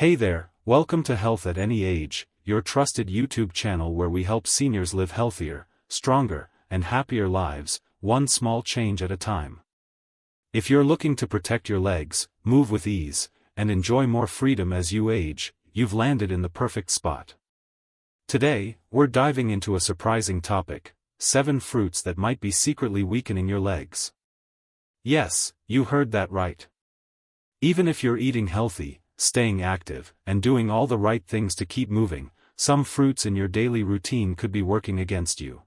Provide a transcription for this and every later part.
Hey there, welcome to Health at Any Age, your trusted YouTube channel where we help seniors live healthier, stronger, and happier lives, one small change at a time. If you're looking to protect your legs, move with ease, and enjoy more freedom as you age, you've landed in the perfect spot. Today, we're diving into a surprising topic: 7 fruits that might be secretly weakening your legs. Yes, you heard that right. Even if you're eating healthy, staying active, and doing all the right things to keep moving, some fruits in your daily routine could be working against you.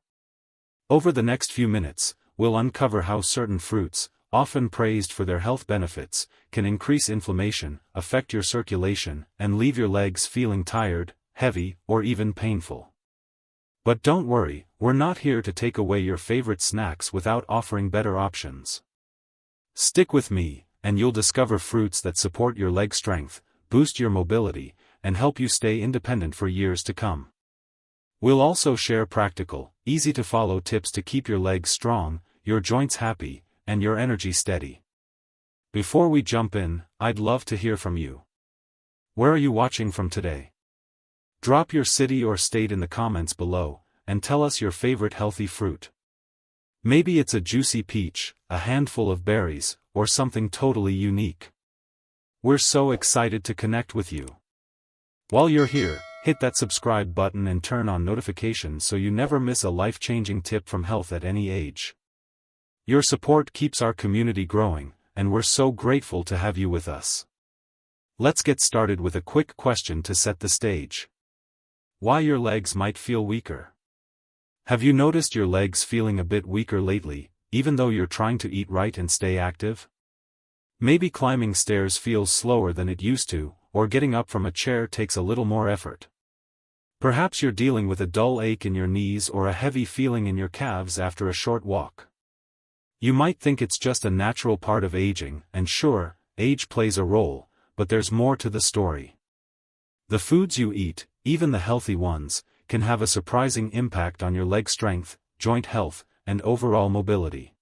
Over the next few minutes, we'll uncover how certain fruits, often praised for their health benefits, can increase inflammation, affect your circulation, and leave your legs feeling tired, heavy, or even painful. But don't worry, we're not here to take away your favorite snacks without offering better options. Stick with me, and you'll discover fruits that support your leg strength, boost your mobility, and help you stay independent for years to come. We'll also share practical, easy-to-follow tips to keep your legs strong, your joints happy, and your energy steady. Before we jump in, I'd love to hear from you. Where are you watching from today? Drop your city or state in the comments below, and tell us your favorite healthy fruit. Maybe it's a juicy peach, a handful of berries, or something totally unique. We're so excited to connect with you. While you're here, hit that subscribe button and turn on notifications so you never miss a life-changing tip from Health at Any Age. Your support keeps our community growing, and we're so grateful to have you with us. Let's get started with a quick question to set the stage. Why your legs might feel weaker? Have you noticed your legs feeling a bit weaker lately, even though you're trying to eat right and stay active? Maybe climbing stairs feels slower than it used to, or getting up from a chair takes a little more effort. Perhaps you're dealing with a dull ache in your knees or a heavy feeling in your calves after a short walk. You might think it's just a natural part of aging, and sure, age plays a role, but there's more to the story. The foods you eat, even the healthy ones, can have a surprising impact on your leg strength, joint health, and overall mobility.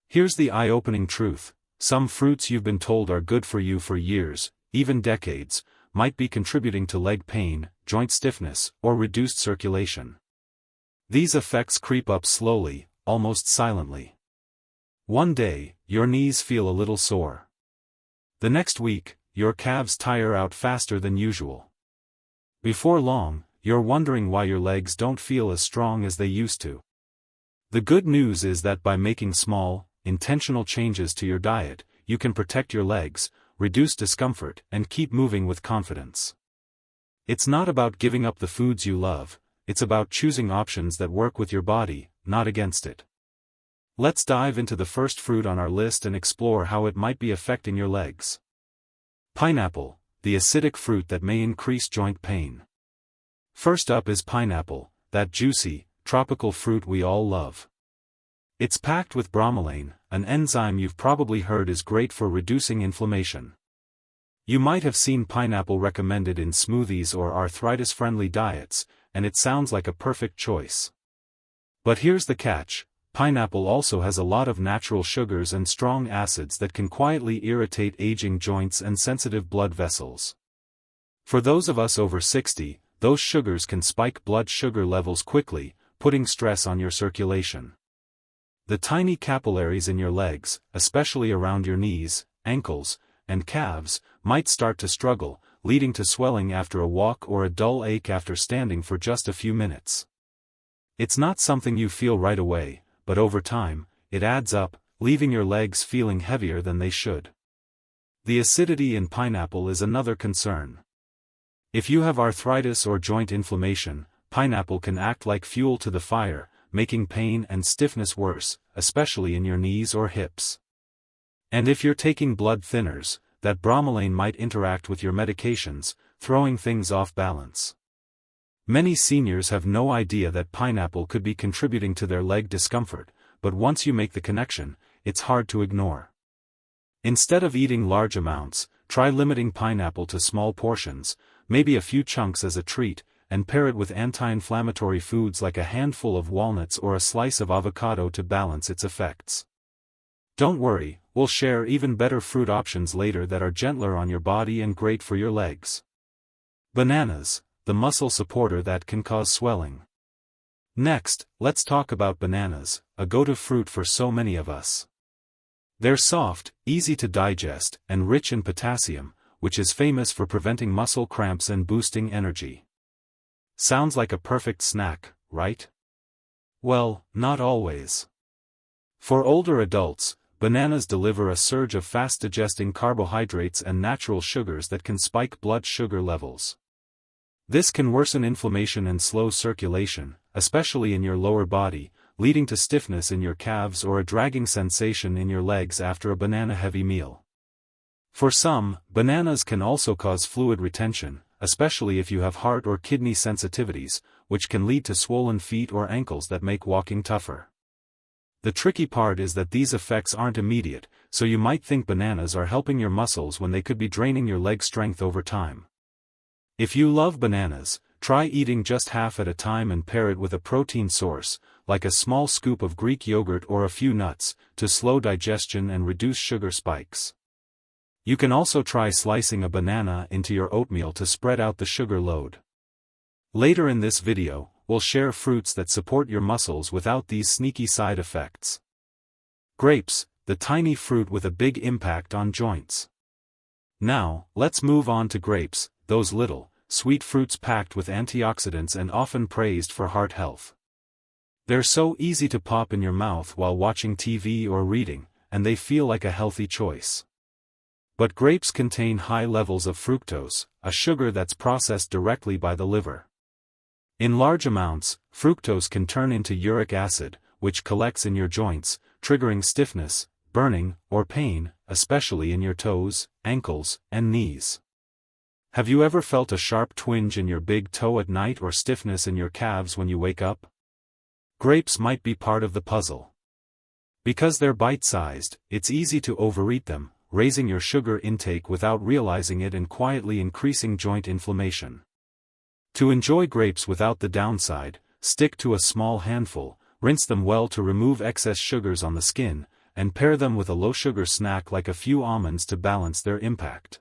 Here's the eye-opening truth: some fruits you've been told are good for you for years, even decades, might be contributing to leg pain, joint stiffness, or reduced circulation. These effects creep up slowly, almost silently. One day, your knees feel a little sore. The next week, your calves tire out faster than usual. Before long, you're wondering why your legs don't feel as strong as they used to. The good news is that by making small, intentional changes to your diet, you can protect your legs, reduce discomfort, and keep moving with confidence. It's not about giving up the foods you love, it's about choosing options that work with your body, not against it. Let's dive into the first fruit on our list and explore how it might be affecting your legs. Pineapple, the acidic fruit that may increase joint pain. First up is pineapple, that juicy, tropical fruit we all love. It's packed with bromelain, an enzyme you've probably heard is great for reducing inflammation. You might have seen pineapple recommended in smoothies or arthritis-friendly diets, and it sounds like a perfect choice. But here's the catch: pineapple also has a lot of natural sugars and strong acids that can quietly irritate aging joints and sensitive blood vessels. For those of us over 60, those sugars can spike blood sugar levels quickly, putting stress on your circulation. The tiny capillaries in your legs, especially around your knees, ankles, and calves, might start to struggle, leading to swelling after a walk or a dull ache after standing for just a few minutes. It's not something you feel right away, but over time, it adds up, leaving your legs feeling heavier than they should. The acidity in pineapple is another concern. If you have arthritis or joint inflammation, pineapple can act like fuel to the fire, making pain and stiffness worse, especially in your knees or hips. And if you're taking blood thinners, that bromelain might interact with your medications, throwing things off balance. Many seniors have no idea that pineapple could be contributing to their leg discomfort, but once you make the connection, it's hard to ignore. Instead of eating large amounts, try limiting pineapple to small portions, maybe a few chunks as a treat, and pair it with anti-inflammatory foods like a handful of walnuts or a slice of avocado to balance its effects. Don't worry, we'll share even better fruit options later that are gentler on your body and great for your legs. Bananas, the muscle supporter that can cause swelling. Next, let's talk about bananas, a go-to fruit for so many of us. They're soft, easy to digest, and rich in potassium, which is famous for preventing muscle cramps and boosting energy. Sounds like a perfect snack, right? Well, not always. For older adults, bananas deliver a surge of fast-digesting carbohydrates and natural sugars that can spike blood sugar levels. This can worsen inflammation and slow circulation, especially in your lower body, leading to stiffness in your calves or a dragging sensation in your legs after a banana-heavy meal. For some, bananas can also cause fluid retention, especially if you have heart or kidney sensitivities, which can lead to swollen feet or ankles that make walking tougher. The tricky part is that these effects aren't immediate, so you might think bananas are helping your muscles when they could be draining your leg strength over time. If you love bananas, try eating just half at a time and pair it with a protein source, like a small scoop of Greek yogurt or a few nuts, to slow digestion and reduce sugar spikes. You can also try slicing a banana into your oatmeal to spread out the sugar load. Later in this video, we'll share fruits that support your muscles without these sneaky side effects. Grapes, the tiny fruit with a big impact on joints. Now, let's move on to grapes, those little, sweet fruits packed with antioxidants and often praised for heart health. They're so easy to pop in your mouth while watching TV or reading, and they feel like a healthy choice. But grapes contain high levels of fructose, a sugar that's processed directly by the liver. In large amounts, fructose can turn into uric acid, which collects in your joints, triggering stiffness, burning, or pain, especially in your toes, ankles, and knees. Have you ever felt a sharp twinge in your big toe at night or stiffness in your calves when you wake up? Grapes might be part of the puzzle. Because they're bite-sized, it's easy to overeat them, raising your sugar intake without realizing it and quietly increasing joint inflammation. To enjoy grapes without the downside, stick to a small handful, rinse them well to remove excess sugars on the skin, and pair them with a low-sugar snack like a few almonds to balance their impact.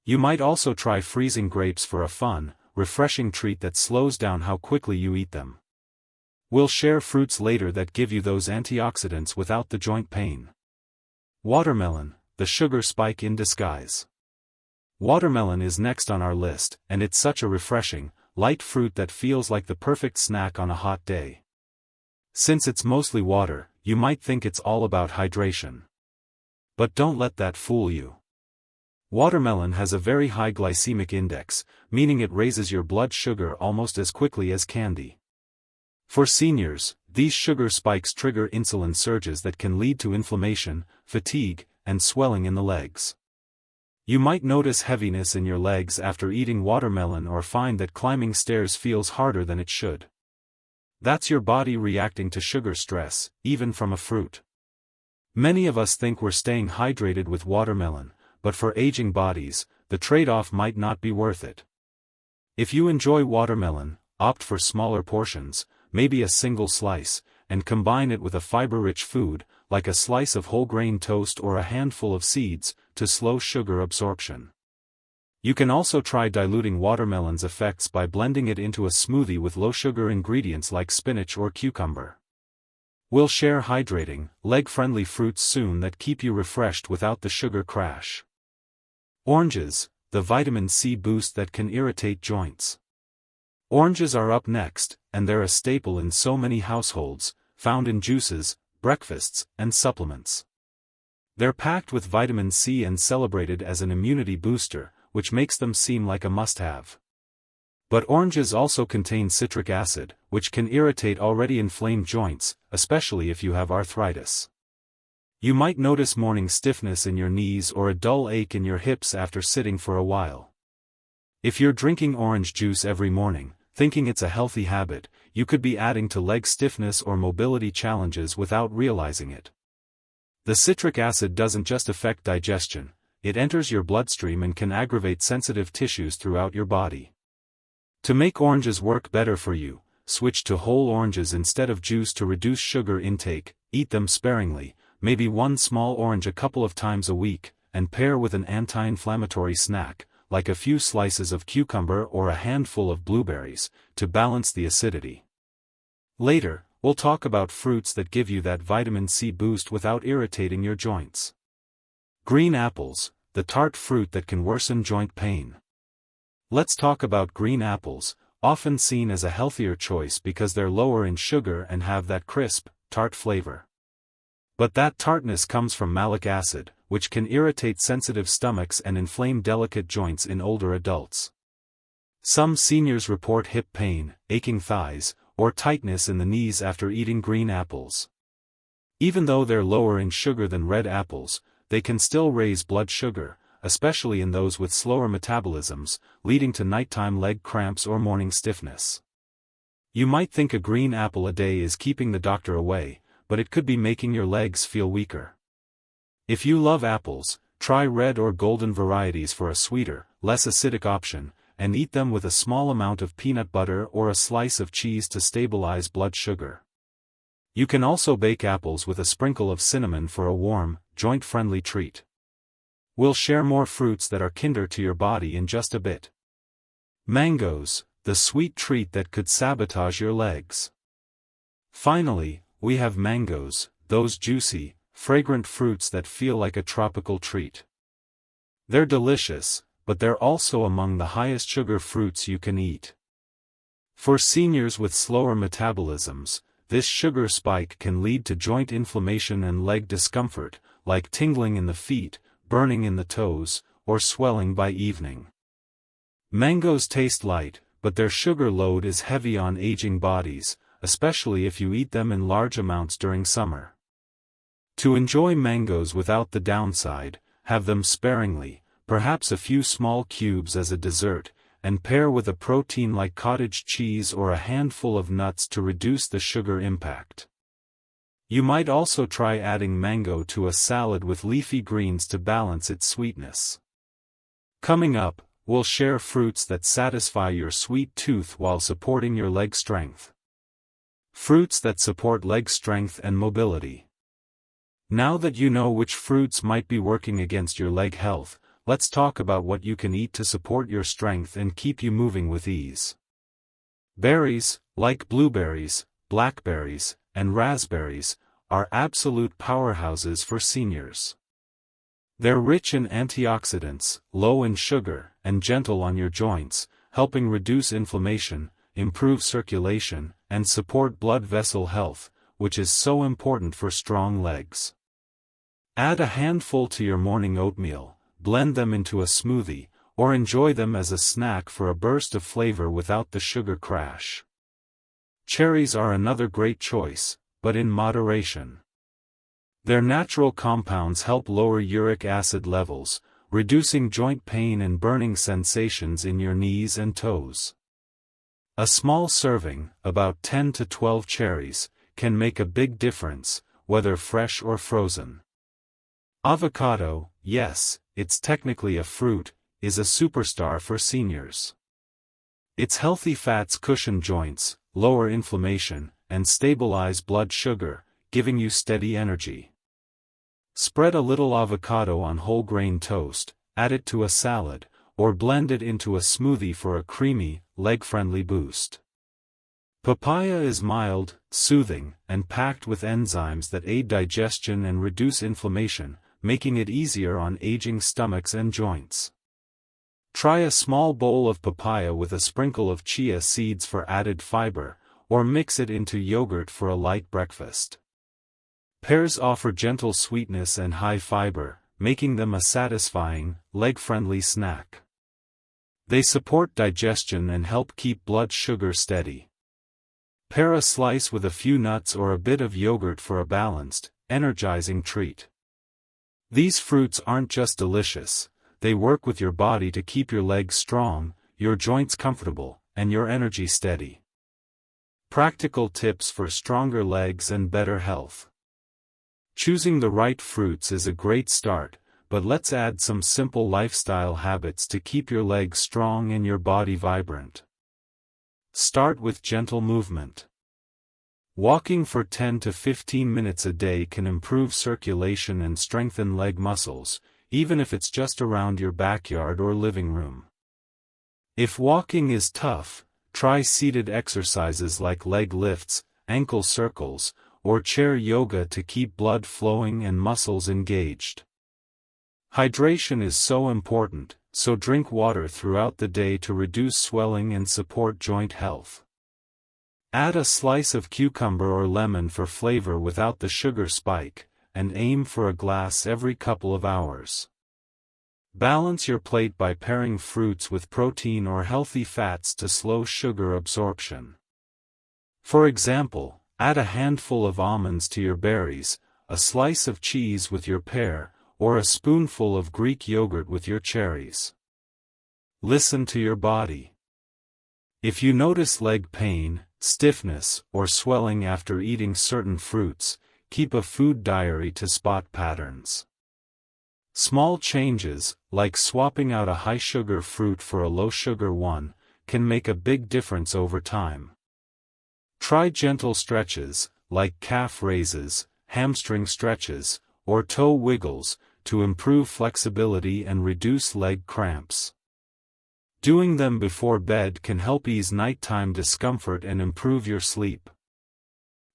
You might also try freezing grapes for a fun, refreshing treat that slows down how quickly you eat them. We'll share fruits later that give you those antioxidants without the joint pain. Watermelon, the sugar spike in disguise. Watermelon is next on our list, and it's such a refreshing, light fruit that feels like the perfect snack on a hot day. Since it's mostly water, you might think it's all about hydration. But don't let that fool you. Watermelon has a very high glycemic index, meaning it raises your blood sugar almost as quickly as candy. For seniors, these sugar spikes trigger insulin surges that can lead to inflammation, fatigue, and swelling in the legs. You might notice heaviness in your legs after eating watermelon or find that climbing stairs feels harder than it should. That's your body reacting to sugar stress, even from a fruit. Many of us think we're staying hydrated with watermelon, but for aging bodies, the trade-off might not be worth it. If you enjoy watermelon, opt for smaller portions, maybe a single slice, and combine it with a fiber-rich food, like a slice of whole-grain toast or a handful of seeds, to slow sugar absorption. You can also try diluting watermelon's effects by blending it into a smoothie with low-sugar ingredients like spinach or cucumber. We'll share hydrating, leg-friendly fruits soon that keep you refreshed without the sugar crash. Oranges, the vitamin C boost that can irritate joints. Oranges are up next, and they're a staple in so many households, found in juices, breakfasts, and supplements. They're packed with vitamin C and celebrated as an immunity booster, which makes them seem like a must-have. But oranges also contain citric acid, which can irritate already inflamed joints, especially if you have arthritis. You might notice morning stiffness in your knees or a dull ache in your hips after sitting for a while. If you're drinking orange juice every morning, thinking it's a healthy habit, you could be adding to leg stiffness or mobility challenges without realizing it. The citric acid doesn't just affect digestion, it enters your bloodstream and can aggravate sensitive tissues throughout your body. To make oranges work better for you, switch to whole oranges instead of juice to reduce sugar intake, eat them sparingly, maybe one small orange a couple of times a week, and pair with an anti-inflammatory snack, like a few slices of cucumber or a handful of blueberries, to balance the acidity. Later, we'll talk about fruits that give you that vitamin C boost without irritating your joints. Green apples, the tart fruit that can worsen joint pain. Let's talk about green apples, often seen as a healthier choice because they're lower in sugar and have that crisp, tart flavor. But that tartness comes from malic acid, which can irritate sensitive stomachs and inflame delicate joints in older adults. Some seniors report hip pain, aching thighs, or tightness in the knees after eating green apples. Even though they're lower in sugar than red apples, they can still raise blood sugar, especially in those with slower metabolisms, leading to nighttime leg cramps or morning stiffness. You might think a green apple a day is keeping the doctor away, but it could be making your legs feel weaker. If you love apples, try red or golden varieties for a sweeter, less acidic option, and eat them with a small amount of peanut butter or a slice of cheese to stabilize blood sugar. You can also bake apples with a sprinkle of cinnamon for a warm, joint-friendly treat. We'll share more fruits that are kinder to your body in just a bit. Mangoes, the sweet treat that could sabotage your legs. Finally, we have mangoes, those juicy, fragrant fruits that feel like a tropical treat. They're delicious, but they're also among the highest sugar fruits you can eat. For seniors with slower metabolisms, this sugar spike can lead to joint inflammation and leg discomfort, like tingling in the feet, burning in the toes, or swelling by evening. Mangoes taste light, but their sugar load is heavy on aging bodies, especially if you eat them in large amounts during summer. To enjoy mangoes without the downside, have them sparingly, perhaps a few small cubes as a dessert, and pair with a protein like cottage cheese or a handful of nuts to reduce the sugar impact. You might also try adding mango to a salad with leafy greens to balance its sweetness. Coming up, we'll share fruits that satisfy your sweet tooth while supporting your leg strength. Fruits that support leg strength and mobility. Now that you know which fruits might be working against your leg health, let's talk about what you can eat to support your strength and keep you moving with ease. Berries, like blueberries, blackberries, and raspberries, are absolute powerhouses for seniors. They're rich in antioxidants, low in sugar, and gentle on your joints, helping reduce inflammation, improve circulation, and support blood vessel health, which is so important for strong legs. Add a handful to your morning oatmeal, blend them into a smoothie, or enjoy them as a snack for a burst of flavor without the sugar crash. Cherries are another great choice, but in moderation. Their natural compounds help lower uric acid levels, reducing joint pain and burning sensations in your knees and toes. A small serving, about 10 to 12 cherries, can make a big difference, whether fresh or frozen. Avocado, yes, it's technically a fruit, is a superstar for seniors. Its healthy fats cushion joints, lower inflammation, and stabilize blood sugar, giving you steady energy. Spread a little avocado on whole grain toast, add it to a salad, or blend it into a smoothie for a creamy, leg-friendly boost. Papaya is mild, soothing, and packed with enzymes that aid digestion and reduce inflammation, making it easier on aging stomachs and joints. Try a small bowl of papaya with a sprinkle of chia seeds for added fiber, or mix it into yogurt for a light breakfast. Pears offer gentle sweetness and high fiber, making them a satisfying, leg-friendly snack. They support digestion and help keep blood sugar steady. Pair a slice with a few nuts or a bit of yogurt for a balanced, energizing treat. These fruits aren't just delicious, they work with your body to keep your legs strong, your joints comfortable, and your energy steady. Practical tips for stronger legs and better health. Choosing the right fruits is a great start, but let's add some simple lifestyle habits to keep your legs strong and your body vibrant. Start with gentle movement. Walking for 10 to 15 minutes a day can improve circulation and strengthen leg muscles, even if it's just around your backyard or living room. If walking is tough, try seated exercises like leg lifts, ankle circles, or chair yoga to keep blood flowing and muscles engaged. Hydration is so important, so drink water throughout the day to reduce swelling and support joint health. Add a slice of cucumber or lemon for flavor without the sugar spike, and aim for a glass every couple of hours. Balance your plate by pairing fruits with protein or healthy fats to slow sugar absorption. For example, add a handful of almonds to your berries, a slice of cheese with your pear, or a spoonful of Greek yogurt with your cherries. Listen to your body. If you notice leg pain, stiffness, or swelling after eating certain fruits, keep a food diary to spot patterns. Small changes, like swapping out a high-sugar fruit for a low-sugar one, can make a big difference over time. Try gentle stretches, like calf raises, hamstring stretches, or toe wiggles, to improve flexibility and reduce leg cramps. Doing them before bed can help ease nighttime discomfort and improve your sleep.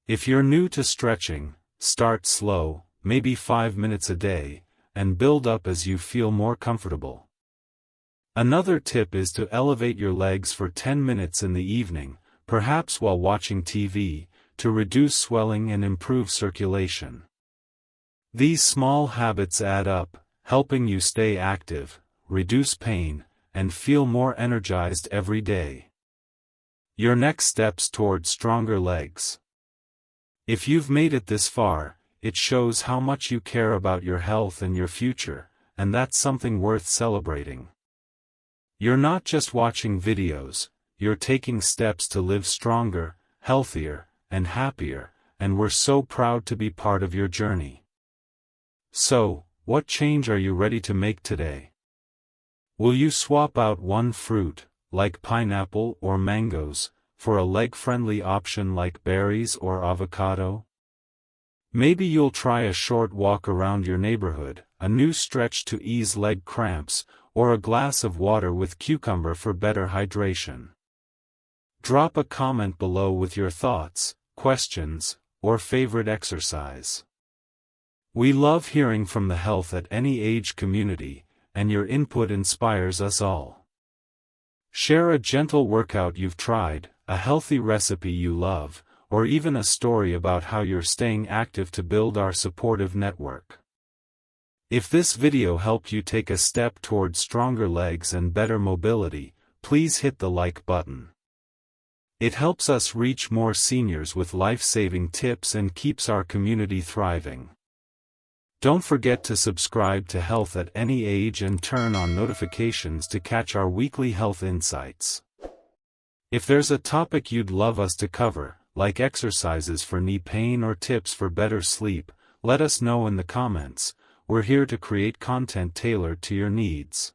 If you're new to stretching, start slow, maybe 5 minutes a day, and build up as you feel more comfortable. Another tip is to elevate your legs for 10 minutes in the evening, perhaps while watching TV, to reduce swelling and improve circulation. These small habits add up, helping you stay active, reduce pain, and feel more energized every day. Your next steps toward stronger legs. If you've made it this far, it shows how much you care about your health and your future, and that's something worth celebrating. You're not just watching videos, you're taking steps to live stronger, healthier, and happier, and we're so proud to be part of your journey. So, what change are you ready to make today? Will you swap out one fruit, like pineapple or mangoes, for a leg-friendly option like berries or avocado? Maybe you'll try a short walk around your neighborhood, a new stretch to ease leg cramps, or a glass of water with cucumber for better hydration. Drop a comment below with your thoughts, questions, or favorite exercise. We love hearing from the Health at Any Age community, and your input inspires us all. Share a gentle workout you've tried, a healthy recipe you love, or even a story about how you're staying active to build our supportive network. If this video helped you take a step toward stronger legs and better mobility, please hit the like button. It helps us reach more seniors with life-saving tips and keeps our community thriving. Don't forget to subscribe to Health at Any Age and turn on notifications to catch our weekly health insights. If there's a topic you'd love us to cover, like exercises for knee pain or tips for better sleep, let us know in the comments. We're here to create content tailored to your needs.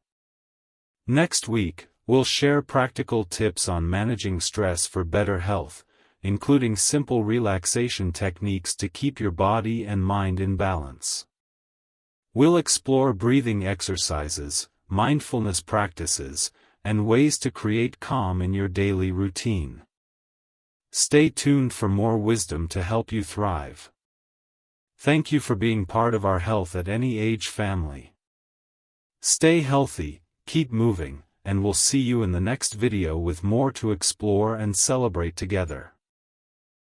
Next week, we'll share practical tips on managing stress for better health, including simple relaxation techniques to keep your body and mind in balance. We'll explore breathing exercises, mindfulness practices, and ways to create calm in your daily routine. Stay tuned for more wisdom to help you thrive. Thank you for being part of our Health at Any Age family. Stay healthy, keep moving, and we'll see you in the next video with more to explore and celebrate together.